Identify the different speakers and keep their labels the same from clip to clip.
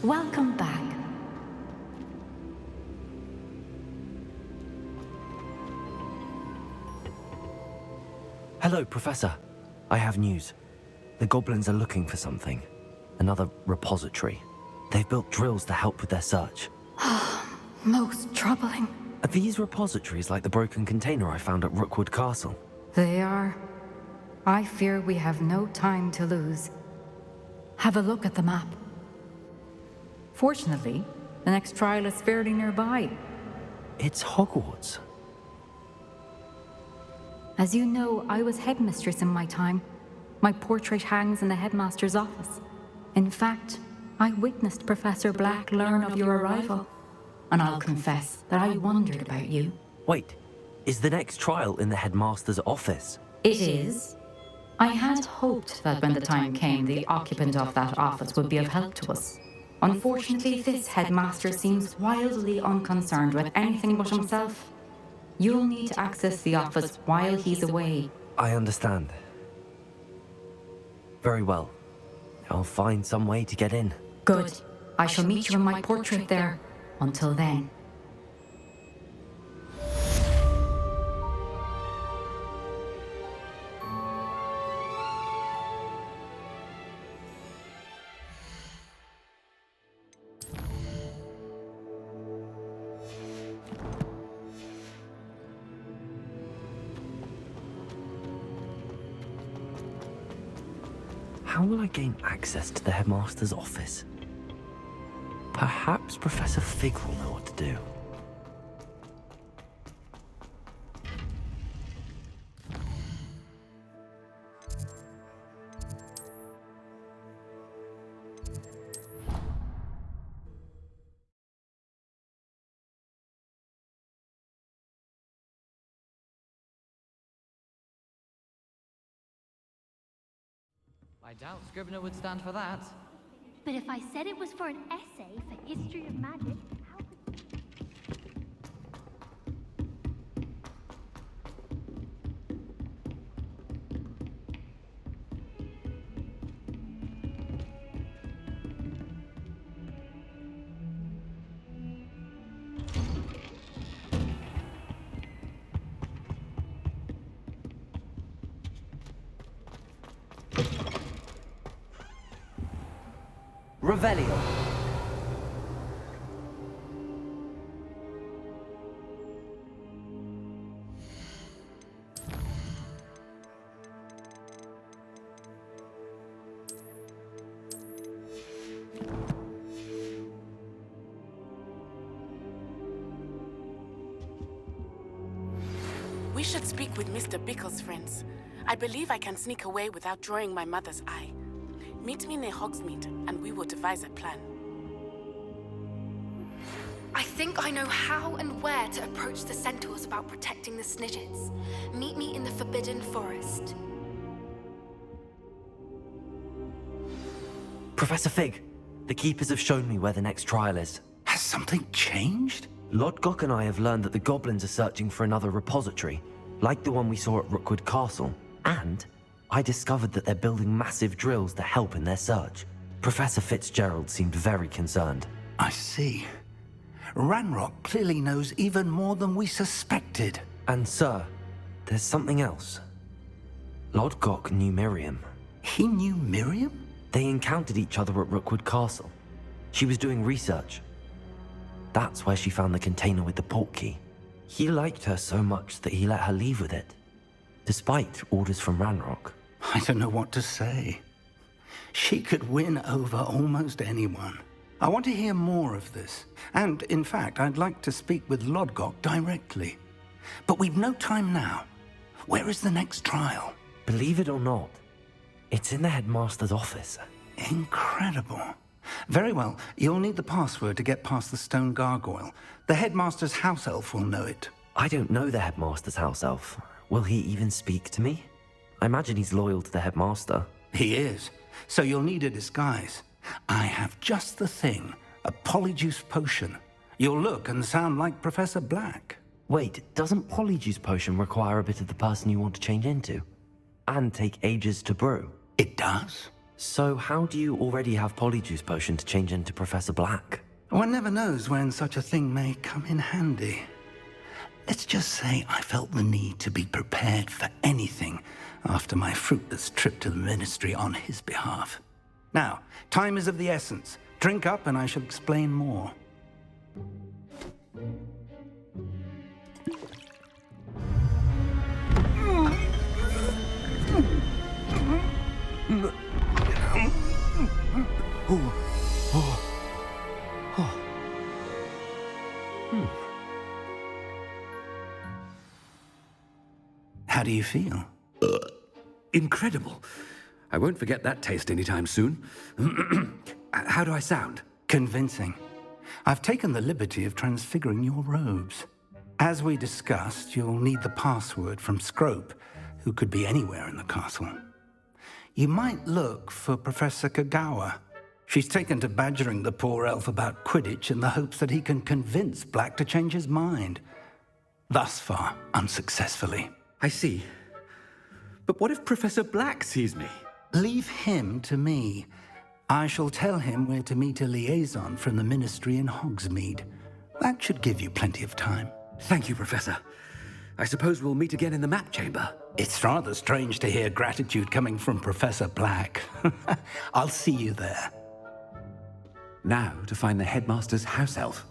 Speaker 1: Welcome back.
Speaker 2: Hello, Professor. I have news. The goblins are looking for something. Another repository. They've built drills to help with their search.
Speaker 1: Most troubling.
Speaker 2: Are these repositories like the broken container I found at Rookwood Castle?
Speaker 1: They are. I fear we have no time to lose. Have a look at the map. Fortunately, the next trial is fairly nearby.
Speaker 2: It's Hogwarts.
Speaker 1: As you know, I was headmistress in my time. My portrait hangs in the headmaster's office. In fact, I witnessed Professor Black learn of your arrival. And I'll confess that I wondered about you.
Speaker 2: Wait, is the next trial in the headmaster's office?
Speaker 1: It is. I had hoped that when the time came, the occupant of that office would be of help to us. Unfortunately, this headmaster seems wildly unconcerned with anything but himself. You'll need to access the office while he's away.
Speaker 2: I understand. Very well. I'll find some way to get in.
Speaker 1: Good. I shall meet you in my portrait there. Until then.
Speaker 2: How will I gain access to the headmaster's office? Perhaps Professor Fig will know what to do.
Speaker 3: I doubt Scrivener would stand for that.
Speaker 4: But if I said it was for an essay for history of magic, how could...
Speaker 2: Revelio.
Speaker 5: We should speak with Mr. Bickle's friends. I believe I can sneak away without drawing my mother's eye. Meet me near Hogsmeade, and we will devise a plan.
Speaker 6: I think I know how and where to approach the centaurs about protecting the Snidgets. Meet me in the Forbidden Forest.
Speaker 2: Professor Fig, the Keepers have shown me where the next trial is.
Speaker 7: Has something changed?
Speaker 2: Lodgok and I have learned that the goblins are searching for another repository, like the one we saw at Rookwood Castle, and I discovered that they're building massive drills to help in their search. Professor Fitzgerald seemed very concerned.
Speaker 7: I see. Ranrock clearly knows even more than we suspected.
Speaker 2: And sir, there's something else. Lodgok knew Miriam.
Speaker 7: He knew Miriam?
Speaker 2: They encountered each other at Rookwood Castle. She was doing research. That's where she found the container with the portkey. He liked her so much that he let her leave with it, despite orders from Ranrock.
Speaker 7: I don't know what to say. She could win over almost anyone. I want to hear more of this. And, in fact, I'd like to speak with Lodgok directly. But we've no time now. Where is the next trial?
Speaker 2: Believe it or not, it's in the headmaster's office.
Speaker 7: Incredible. Very well. You'll need the password to get past the stone gargoyle. The headmaster's house elf will know it.
Speaker 2: I don't know the headmaster's house elf. Will he even speak to me? I imagine he's loyal to the headmaster.
Speaker 7: He is. So you'll need a disguise. I have just the thing. A polyjuice potion. You'll look and sound like Professor Black.
Speaker 2: Wait, doesn't Polyjuice Potion require a bit of the person you want to change into? And take ages to brew?
Speaker 7: It does.
Speaker 2: So how do you already have Polyjuice Potion to change into Professor Black?
Speaker 7: One never knows when such a thing may come in handy. Let's just say I felt the need to be prepared for anything after my fruitless trip to the Ministry on his behalf. Now, time is of the essence. Drink up and I shall explain more. How do you feel?
Speaker 8: Incredible. I won't forget that taste anytime soon. How do I sound?
Speaker 7: Convincing. I've taken the liberty of transfiguring your robes. As we discussed, you'll need the password from Scrope, who could be anywhere in the castle. You might look for Professor Kagawa. She's taken to badgering the poor elf about Quidditch in the hopes that he can convince Black to change his mind. Thus far, unsuccessfully.
Speaker 8: I see. But what if Professor Black sees me?
Speaker 7: Leave him to me. I shall tell him where to meet a liaison from the Ministry in Hogsmeade. That should give you plenty of time.
Speaker 8: Thank you, Professor. I suppose we'll meet again in the map chamber.
Speaker 7: It's rather strange to hear gratitude coming from Professor Black. I'll see you there.
Speaker 8: Now to find the headmaster's house elf.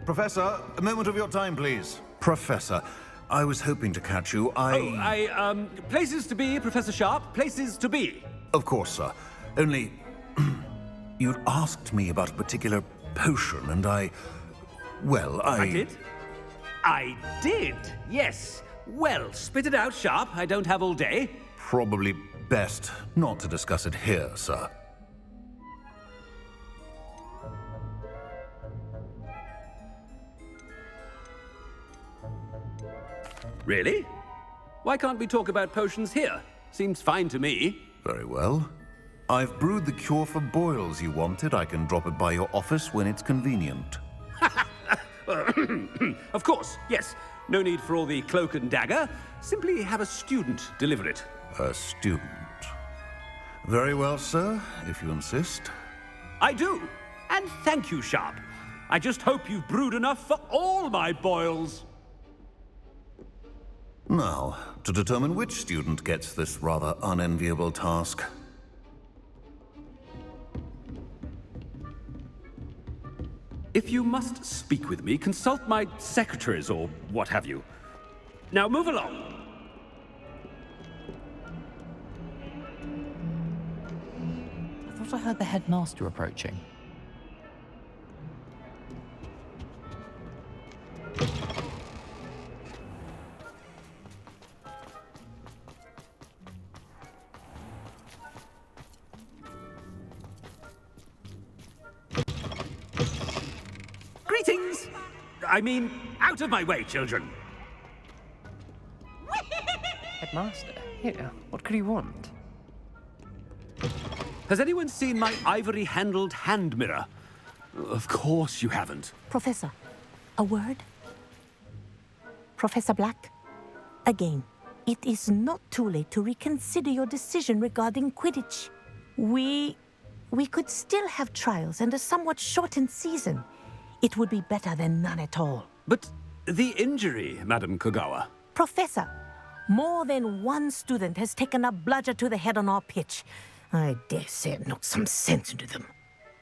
Speaker 9: Professor, a moment of your time, please. Professor, I was hoping to catch you.
Speaker 8: Places to be, Professor Sharp, places to be.
Speaker 9: Of course, sir. Only, you'd asked me about a particular potion, and I
Speaker 8: did? I did, yes. Well, spit it out, Sharp. I don't have all day.
Speaker 9: Probably best not to discuss it here, sir.
Speaker 8: Really? Why can't we talk about potions here? Seems fine to me.
Speaker 9: Very well. I've brewed the cure for boils you wanted. I can drop it by your office when it's convenient.
Speaker 8: Of course, yes. No need for all the cloak and dagger. Simply have a student deliver it.
Speaker 9: A student. Very well, sir, if you insist.
Speaker 8: I do. And thank you, Sharp. I just hope you've brewed enough for all my boils.
Speaker 9: Now, to determine which student gets this rather unenviable task.
Speaker 8: If you must speak with me, consult my secretaries or what have you. Now move along.
Speaker 10: thought I heard the headmaster approaching.
Speaker 8: Greetings! I mean, out of my way, children!
Speaker 11: Headmaster, here, what could he want?
Speaker 8: Has anyone seen my ivory-handled hand mirror? Of course you haven't.
Speaker 12: Professor, a word? Professor Black, again, it is not too late to reconsider your decision regarding Quidditch. We could still have trials and a somewhat shortened season. It would be better than none at all.
Speaker 8: But the injury, Madam Kogawa.
Speaker 12: Professor, more than one student has taken a bludger to the head on our pitch. I dare say it knocked some sense into them.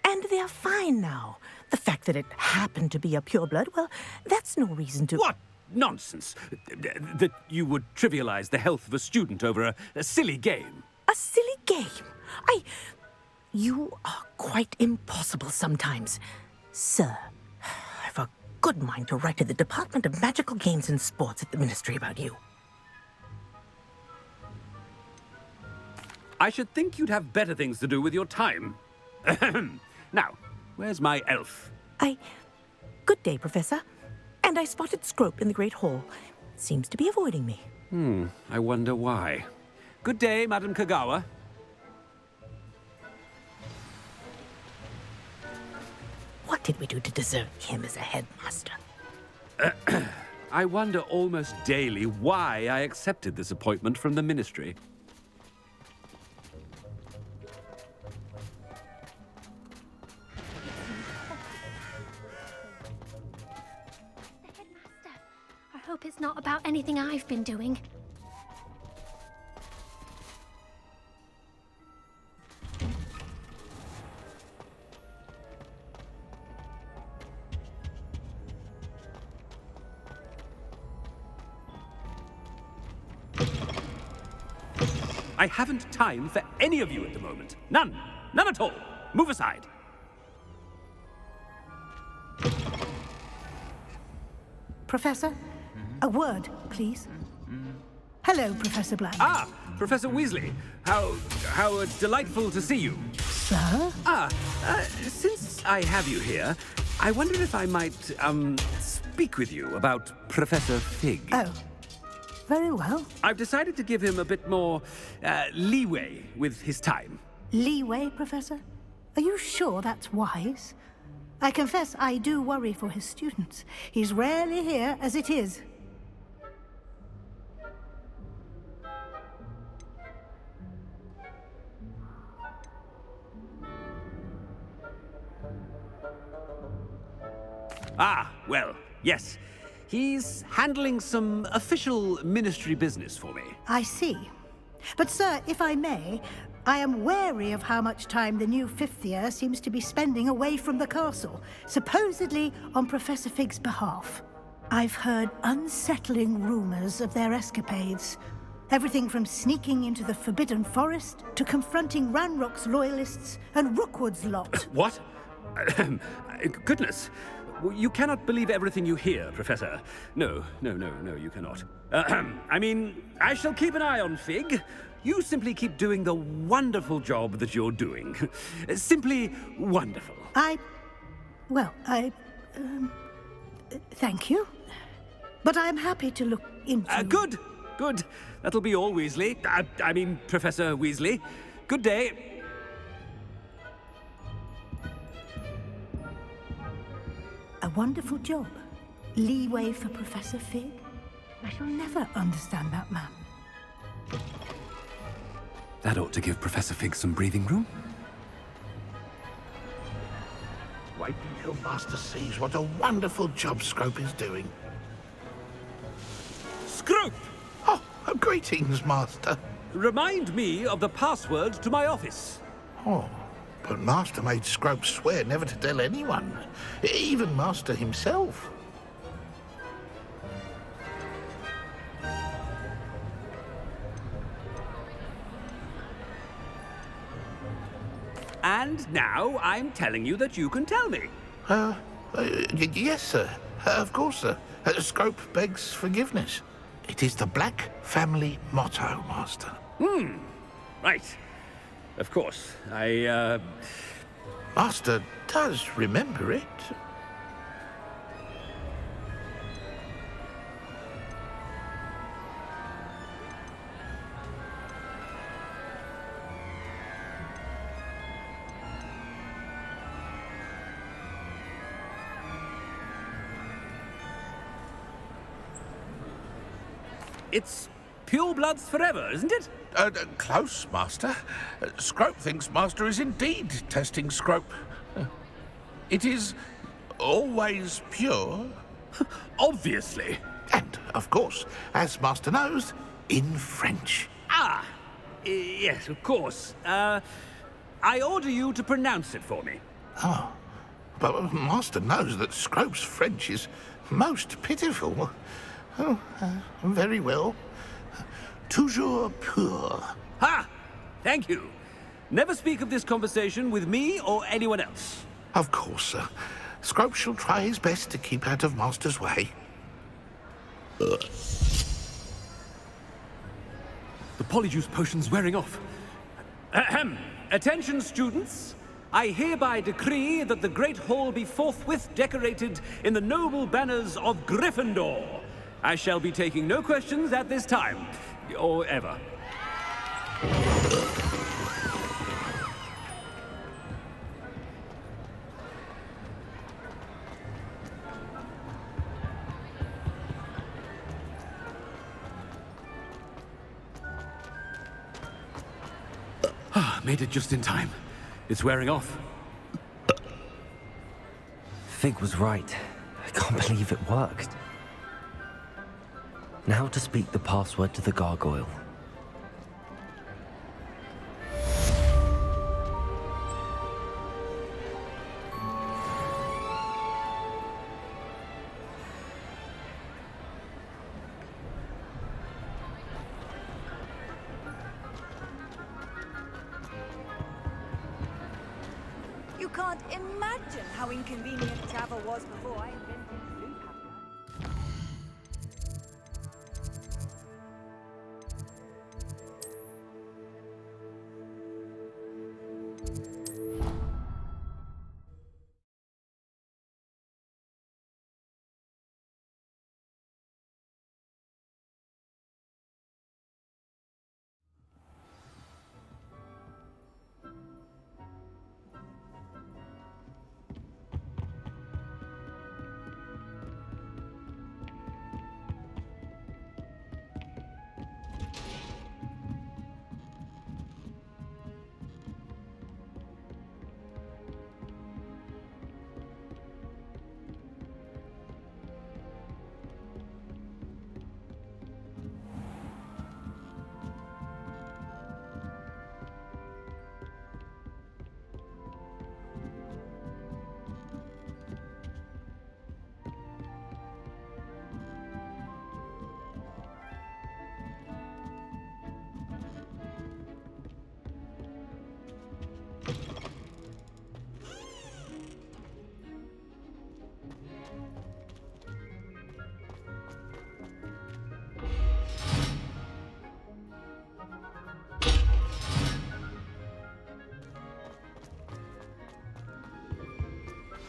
Speaker 12: And they're fine now. The fact that it happened to be a pureblood, well, that's no reason to...
Speaker 8: What nonsense! That you would trivialize the health of a student over a silly game.
Speaker 12: A silly game? You are quite impossible sometimes. Sir, I've a good mind to write to the Department of Magical Games and Sports at the Ministry about you.
Speaker 8: I should think you'd have better things to do with your time. Now, where's my elf?
Speaker 12: Good day, Professor. And I spotted Scrope in the Great Hall. Seems to be avoiding me.
Speaker 8: I wonder why. Good day, Madam Kogawa.
Speaker 12: What did we do to deserve him as a headmaster?
Speaker 8: I wonder almost daily why I accepted this appointment from the Ministry.
Speaker 4: I hope it's not about anything I've been doing.
Speaker 8: I haven't time for any of you at the moment. None. None at all. Move aside.
Speaker 13: Professor, a word, please. Hello, Professor Black.
Speaker 8: Ah, Professor Weasley. How delightful to see you.
Speaker 13: Sir?
Speaker 8: Since I have you here, I wonder if I might, speak with you about Professor Fig.
Speaker 13: Oh, very well.
Speaker 8: I've decided to give him a bit more, leeway with his time.
Speaker 13: Leeway, Professor? Are you sure that's wise? I confess I do worry for his students. He's rarely here as it is.
Speaker 8: Ah, well, yes. He's handling some official ministry business for me.
Speaker 13: I see. But, sir, if I may, I am wary of how much time the new fifth year seems to be spending away from the castle, supposedly on Professor Fig's behalf. I've heard unsettling rumors of their escapades. Everything from sneaking into the Forbidden Forest to confronting Ranrock's loyalists and Rookwood's lot.
Speaker 8: What? Goodness. You cannot believe everything you hear, Professor. No, you cannot. I mean, I shall keep an eye on Fig. You simply keep doing the wonderful job that you're doing. Simply wonderful.
Speaker 13: Thank you. But I'm happy to look into...
Speaker 8: Good. That'll be all, Weasley. I mean, Professor Weasley. Good day.
Speaker 13: A wonderful job. Leeway for Professor Fig. I shall never understand that man.
Speaker 8: That ought to give Professor Fig some breathing room.
Speaker 14: Wait until Master sees what a wonderful job Scrope is doing.
Speaker 8: Scrope!
Speaker 14: Oh, greetings, Master.
Speaker 8: Remind me of the password to my office.
Speaker 14: Oh, but Master made Scrope swear never to tell anyone, even Master himself.
Speaker 8: And now I'm telling you that you can tell me.
Speaker 14: Yes, sir. Of course, sir. Scrope begs forgiveness. It is the Black family motto, Master.
Speaker 8: Right. Of course.
Speaker 14: Master does remember it.
Speaker 8: It's pure bloods forever, isn't it?
Speaker 14: Close, Master. Scrope thinks Master is indeed testing Scrope. It is always pure.
Speaker 8: Obviously.
Speaker 14: And, of course, as Master knows, in French.
Speaker 8: Yes, of course. I order you to pronounce it for me.
Speaker 14: Oh, but Master knows that Scrope's French is most pitiful. Oh, very well. Toujours pur.
Speaker 8: Ha! Thank you. Never speak of this conversation with me or anyone else.
Speaker 14: Of course, sir. Scrope shall try his best to keep out of Master's way.
Speaker 8: The polyjuice potion's wearing off. Ahem. Attention, students. I hereby decree that the Great Hall be forthwith decorated in the noble banners of Gryffindor. I shall be taking no questions at this time, or ever. Made it just in time. It's wearing off.
Speaker 2: Fig was right. I can't believe it worked. Now to speak the password to the gargoyle.
Speaker 15: You can't imagine how inconvenient travel was before I invented loop.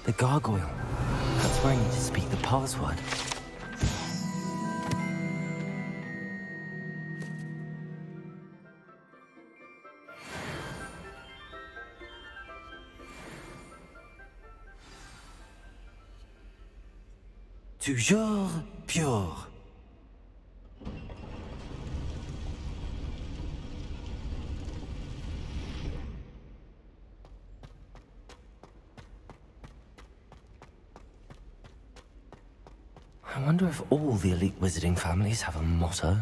Speaker 2: The gargoyle. That's where I need to speak the password. Toujours pure. I wonder if all the elite wizarding families have a motto.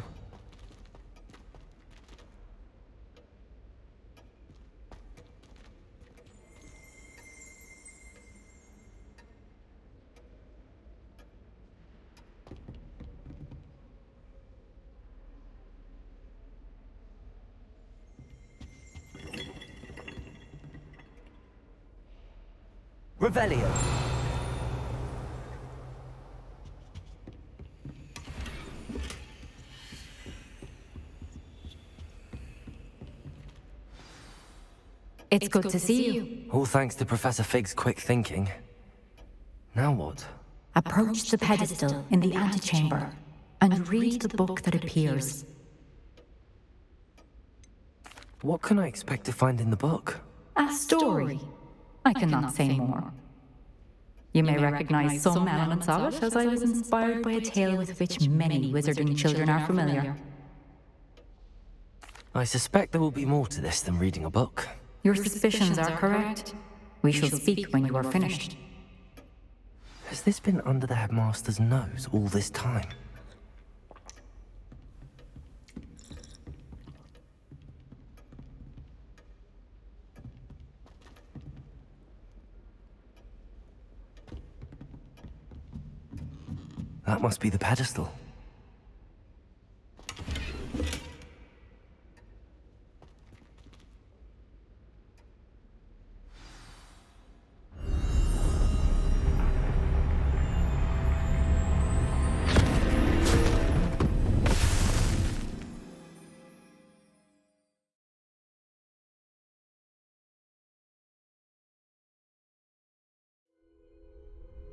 Speaker 2: Revelio.
Speaker 1: It's good to see you.
Speaker 2: All thanks to Professor Fig's quick thinking. Now what?
Speaker 1: Approach the pedestal in the antechamber and read the book that appears.
Speaker 2: What can I expect to find in the book?
Speaker 1: A story. I cannot say more. You may recognize some elements of it, as I was inspired by a tale with which many wizarding children are familiar.
Speaker 2: I suspect there will be more to this than reading a book.
Speaker 1: Your suspicions are correct. We shall speak when you are finished.
Speaker 2: Has this been under the headmaster's nose all this time? That must be the pedestal.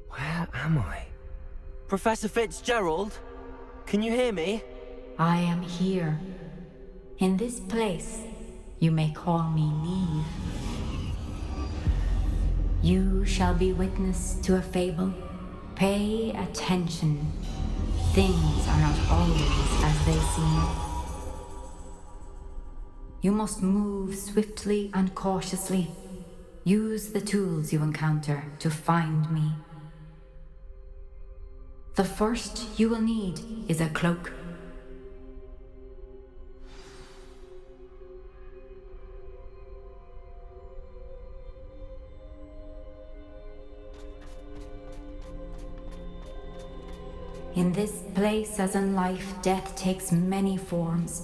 Speaker 2: Where am I? Professor Fitzgerald? Can you hear me?
Speaker 1: I am here. In this place, you may call me Niamh. You shall be witness to a fable. Pay attention. Things are not always as they seem. You must move swiftly and cautiously. Use the tools you encounter to find me. The first you will need is a cloak. In this place, as in life, death takes many forms.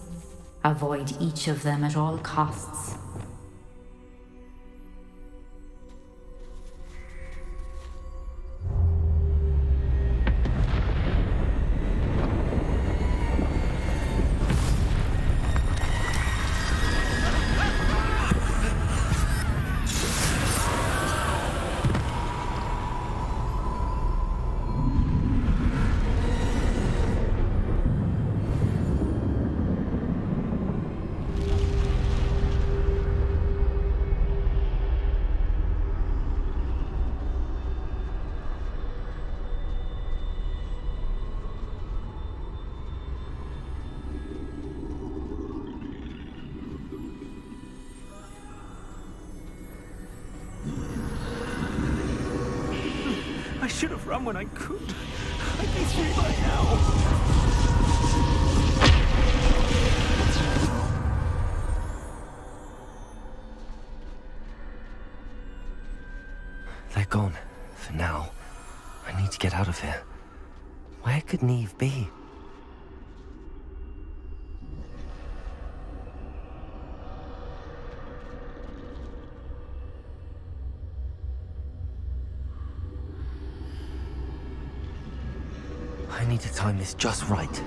Speaker 1: Avoid each of them at all costs.
Speaker 8: I should have run when I could. I'd be free by now.
Speaker 2: They're gone. For now. I need to get out of here. Where could Niamh be? I need to time this just right.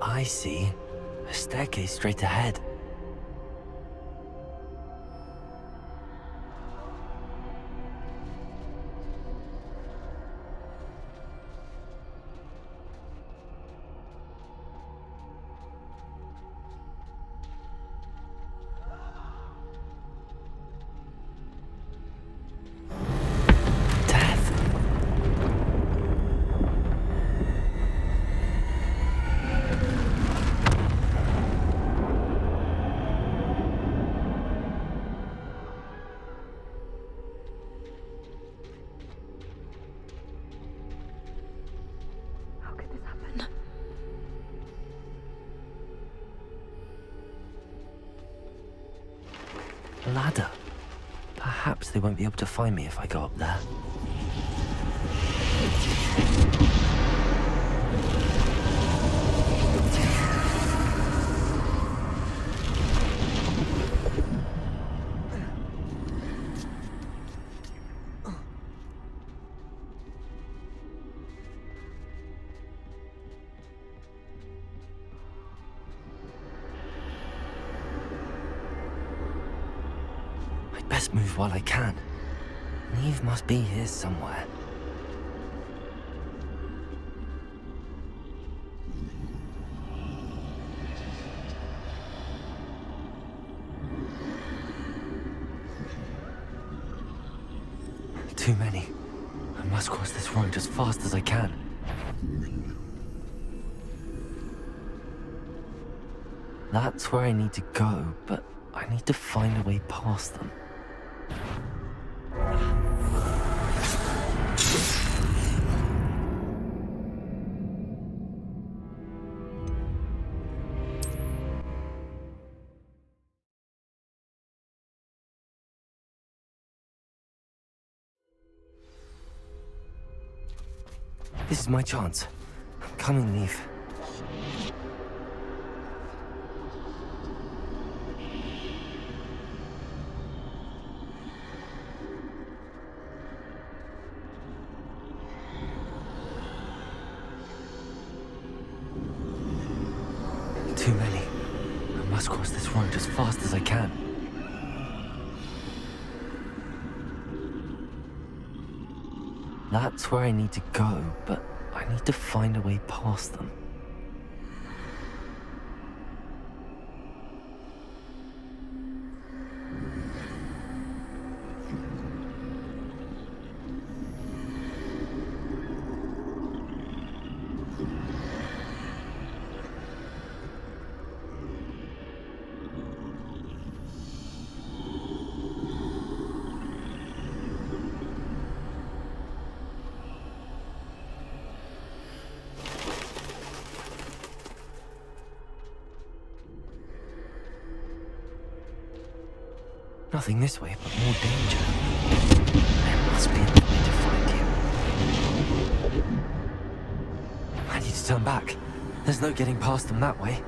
Speaker 2: I see. A staircase straight ahead. ladder. Perhaps they won't be able to find me if I go up there. Best move while I can. Eve must be here somewhere. Too many. I must cross this road as fast as I can. That's where I need to go, but I need to find a way past them. This is my chance. I'm coming, Eve. Too many. I must cross this road as fast as I can. That's where I need to go, but I need to find a way past them. Nothing this way, but more danger. There must be another way to find you. I need to turn back. There's no getting past them that way.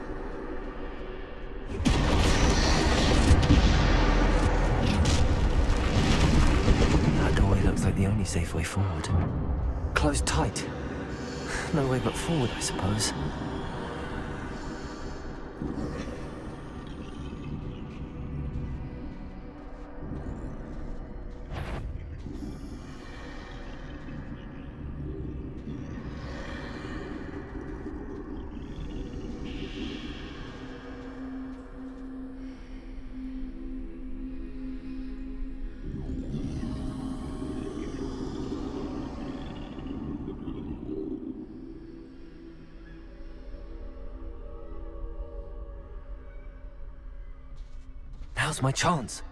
Speaker 2: That doorway looks like the only safe way forward. Closed tight. No way but forward, I suppose. Now's my chance.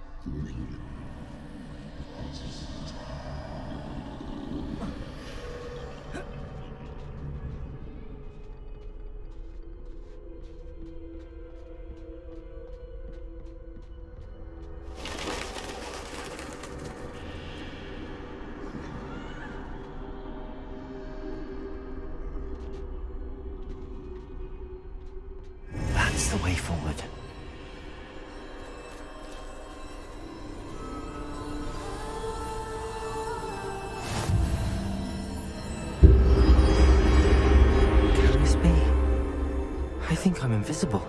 Speaker 2: That's the way forward. I think I'm invisible.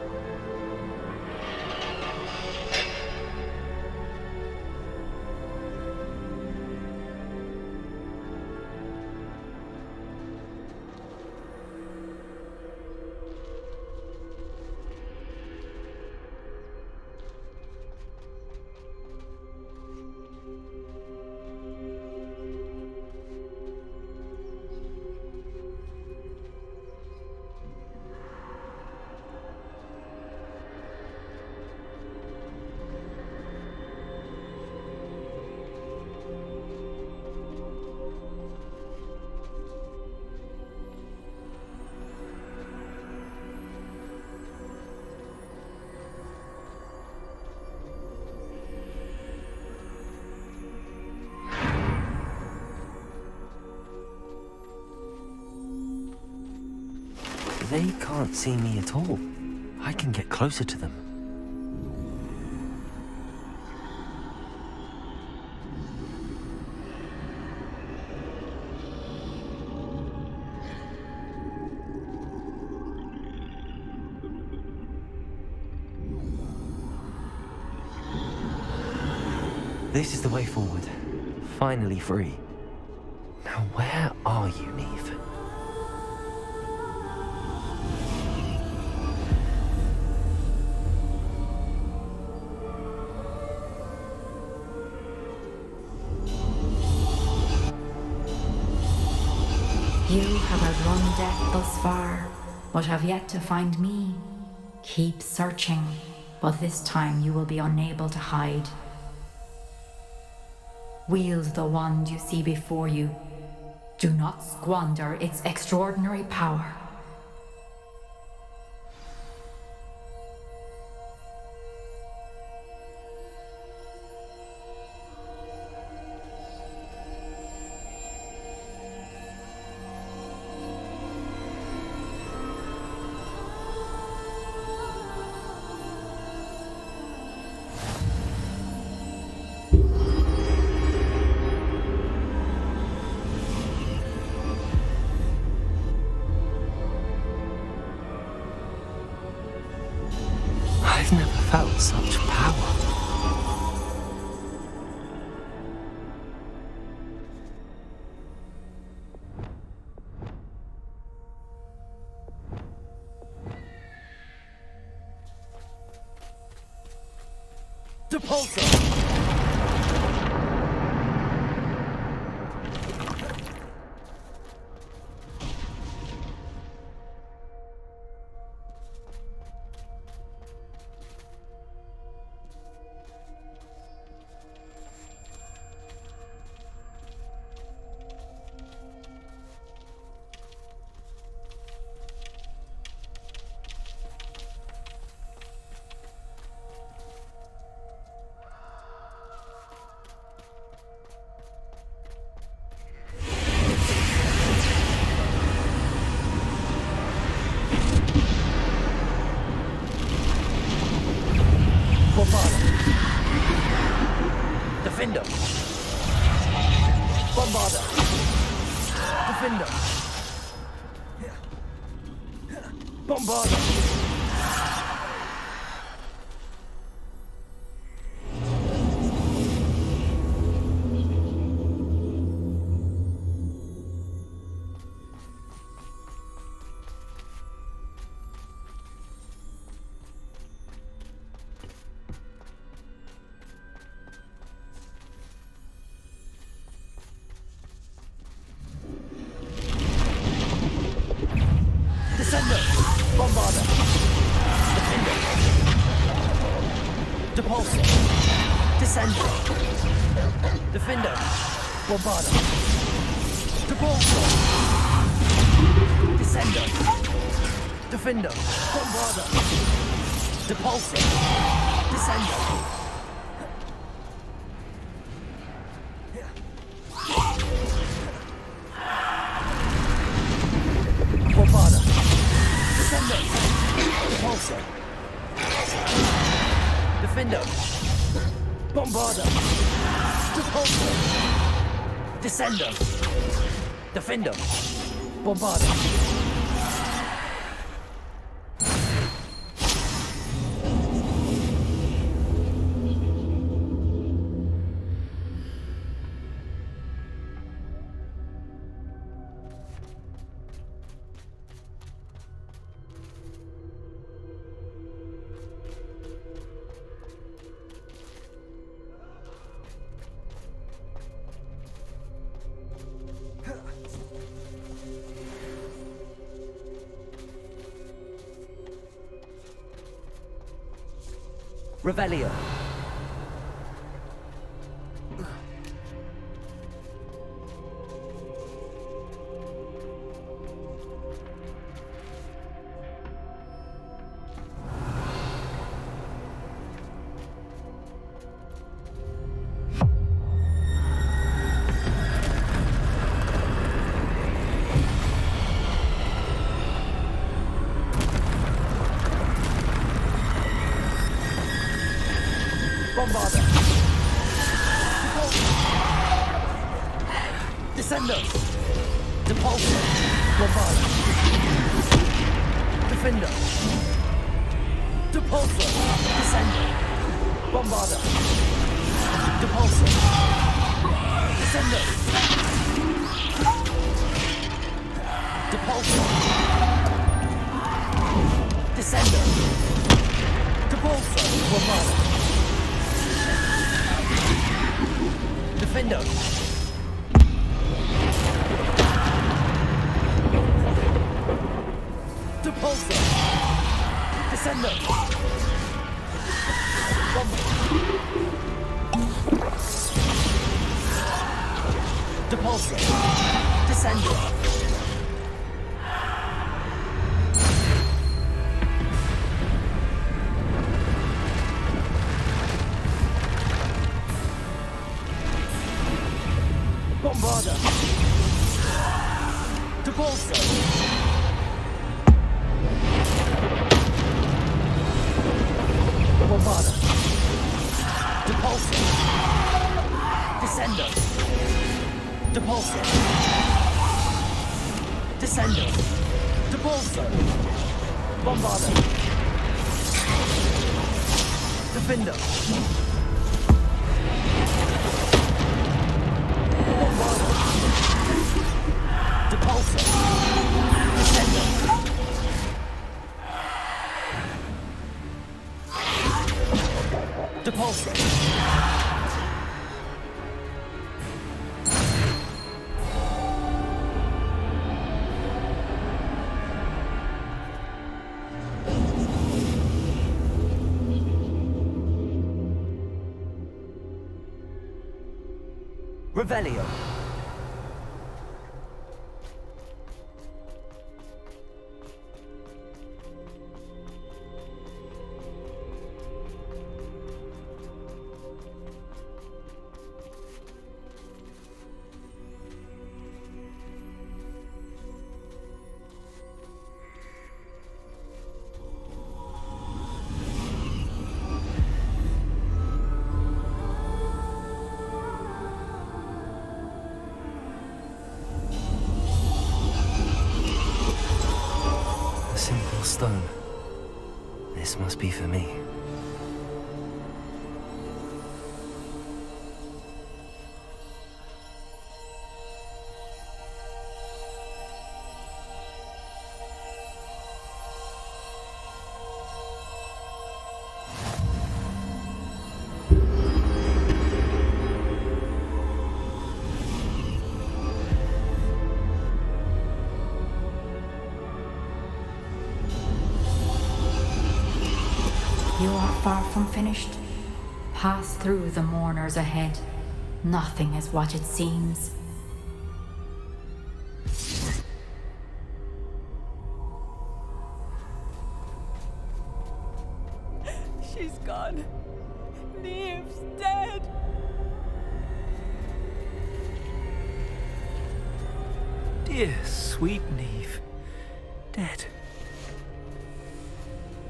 Speaker 2: They can't see me at all. I can get closer to them. This is the way forward. Finally free. Now where are you, Neve?
Speaker 1: You have outrun death thus far, but have yet to find me. Keep searching, but this time you will be unable to hide. Wield the wand you see before you. Do not squander its extraordinary power.
Speaker 2: I've never felt such power. Depulso! Defender. Bombarder. Defender. Bombarder. Descender! Bombarder! Defender! Depulso! Descender! Defender! Bombarder! Depulso! Descender! Defender! Bombarder! Depulso! Descender! Bombarder! Descender! Depulso! Defender! Bombarder! Depulso! Descender! Defender! Bombarder! Revelio. Bombarda. Descendo. Depulso. Bombarda. Defender. Depulso. Descendo. Bombarda. Depulso. Descendo. Depulso. Descendo. Depulso. Bombarda. Defender. Depulso. Descendo. Depulso. Descendo. Bombarda. Depulso. Bombarda. Depulso. Descendo. Depulso. Descendo. Depulso. Bombarda. Defender. Bombarda. Depulso. Descendo. Depulso. Revelio. Stone. This must be for me.
Speaker 1: You are far from finished. Pass through the mourners ahead. Nothing is what it seems.
Speaker 15: She's gone. Niev's dead.
Speaker 16: Dear sweet Nieve. Dead.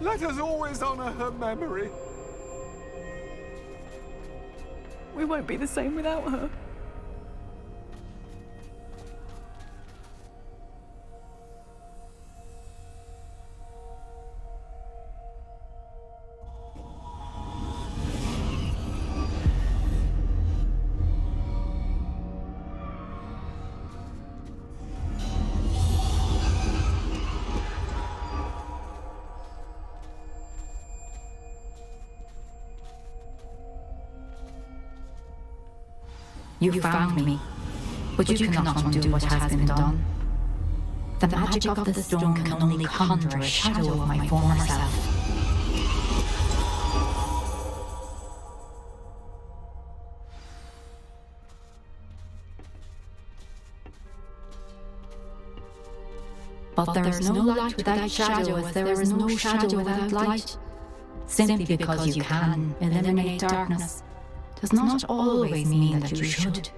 Speaker 17: Let us always honor her memory.
Speaker 15: We won't be the same without her.
Speaker 1: You found me, but you cannot undo what has been done. The magic of the stone can only conjure a shadow of my former self. But there is no light without shadow, as there is no shadow without light. Simply because you can eliminate darkness does not always mean that you should.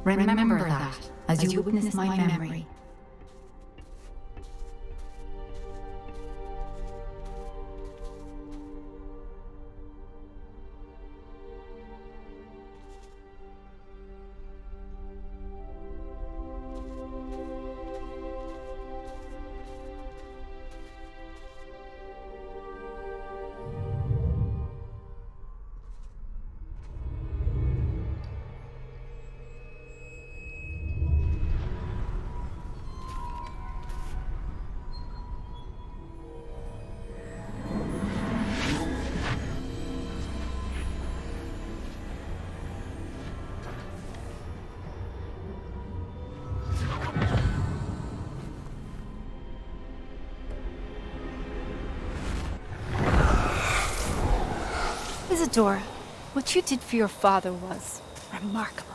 Speaker 1: Remember that as you witness my memory.
Speaker 18: Isadora, what you did for your father was remarkable.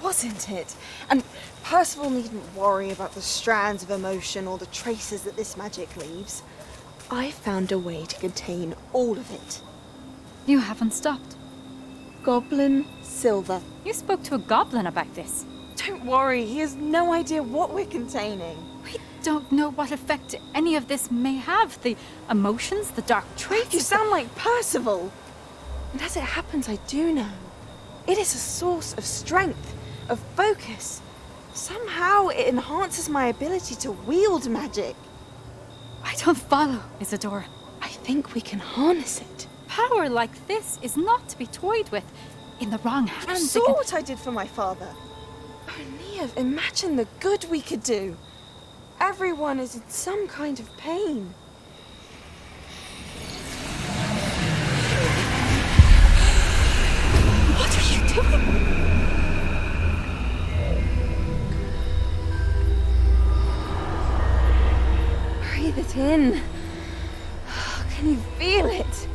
Speaker 15: Wasn't it? And Percival needn't worry about the strands of emotion or the traces that this magic leaves. I found a way to contain all of it.
Speaker 18: You haven't stopped.
Speaker 15: Goblin silver.
Speaker 18: You spoke to a goblin about this.
Speaker 15: Don't worry, he has no idea what we're containing.
Speaker 18: We don't know what effect any of this may have. The emotions, the dark traits.
Speaker 15: You sound like Percival. And as it happens, I do know. It is a source of strength, of focus. Somehow it enhances my ability to wield magic.
Speaker 18: I don't follow, Isadora.
Speaker 15: I think we can harness it.
Speaker 18: Power like this is not to be toyed with. In the wrong hands,
Speaker 15: You saw what I did for my father. Oh, Ніов, imagine the good we could do. Everyone is in some kind of pain.
Speaker 18: What are you doing?
Speaker 15: Breathe it in. Can you feel it?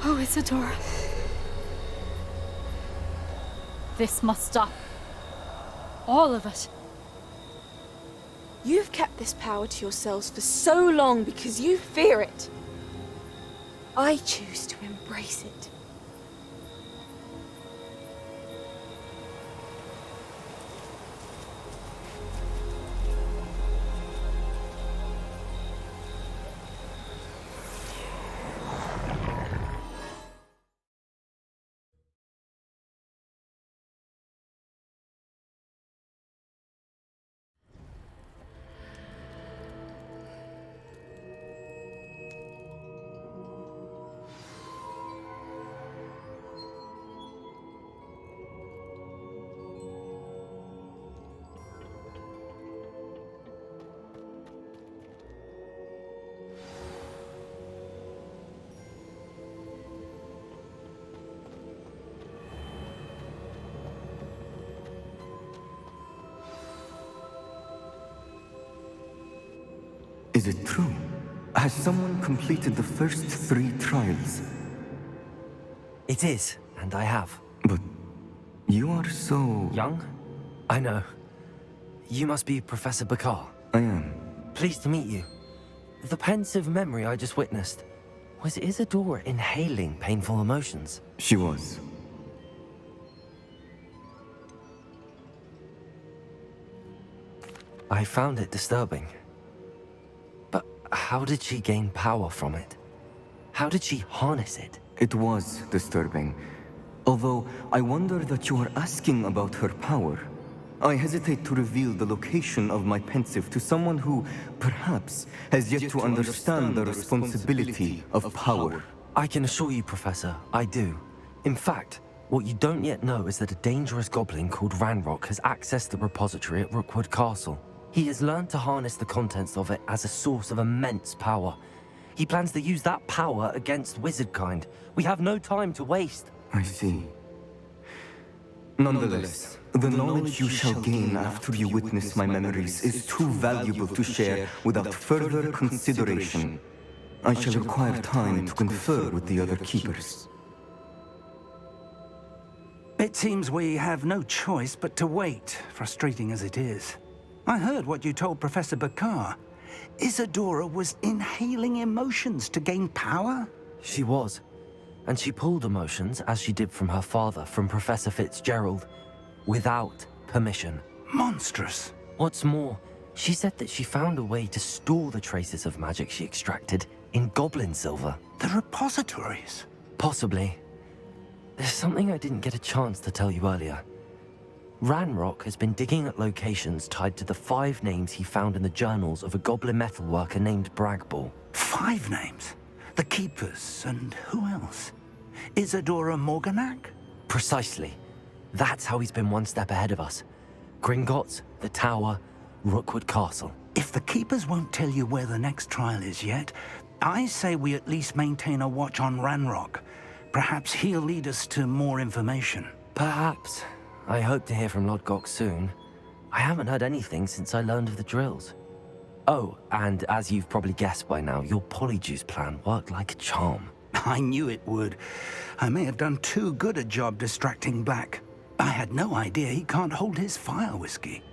Speaker 18: Oh, Isadora. This must stop. All of it.
Speaker 15: You've kept this power to yourselves for so long because you fear it. I choose to embrace it.
Speaker 19: Is it true? Has someone completed the first 3 trials?
Speaker 2: It is, and I have.
Speaker 19: But you are so...
Speaker 2: Young? I know. You must be Professor Bakar.
Speaker 19: I am.
Speaker 2: Pleased to meet you. The pensive memory I just witnessed. Was Isadora inhaling painful emotions?
Speaker 19: She was.
Speaker 2: I found it disturbing. But how did she gain power from it? How did she harness it?
Speaker 19: It was disturbing. Although I wonder that you are asking about her power. I hesitate to reveal the location of my pensive to someone who, perhaps, has yet to understand the responsibility of power.
Speaker 2: I can assure you, Professor, I do. In fact, what you don't yet know is that a dangerous goblin called Ranrock has accessed the repository at Rookwood Castle. He has learned to harness the contents of it as a source of immense power. He plans to use that power against wizardkind. We have no time to waste.
Speaker 19: I see. Nonetheless, the knowledge you shall gain after you witness my memories is too valuable to share without further consideration. I shall require time to confer with the other keepers.
Speaker 7: It seems we have no choice but to wait, frustrating as it is. I heard what you told Professor Bakar. Isadora was inhaling emotions to gain power?
Speaker 2: She was. And she pulled emotions, as she did from her father, from Professor Fitzgerald, without permission.
Speaker 7: Monstrous.
Speaker 2: What's more, she said that she found a way to store the traces of magic she extracted in goblin silver.
Speaker 7: The repositories?
Speaker 2: Possibly. There's something I didn't get a chance to tell you earlier. Ranrock has been digging at locations tied to the 5 names he found in the journals of a goblin metalworker named Bragball.
Speaker 7: 5 names? The Keepers, and who else? Isadora Morganac?
Speaker 2: Precisely. That's how he's been one step ahead of us. Gringotts, the Tower, Rookwood Castle.
Speaker 7: If the Keepers won't tell you where the next trial is yet, I say we at least maintain a watch on Ranrock. Perhaps he'll lead us to more information.
Speaker 2: Perhaps. I hope to hear from Lodgok soon. I haven't heard anything since I learned of the drills. Oh, and as you've probably guessed by now, your polyjuice plan worked like a charm.
Speaker 7: I knew it would. I may have done too good a job distracting Black. I had no idea he can't hold his fire whiskey.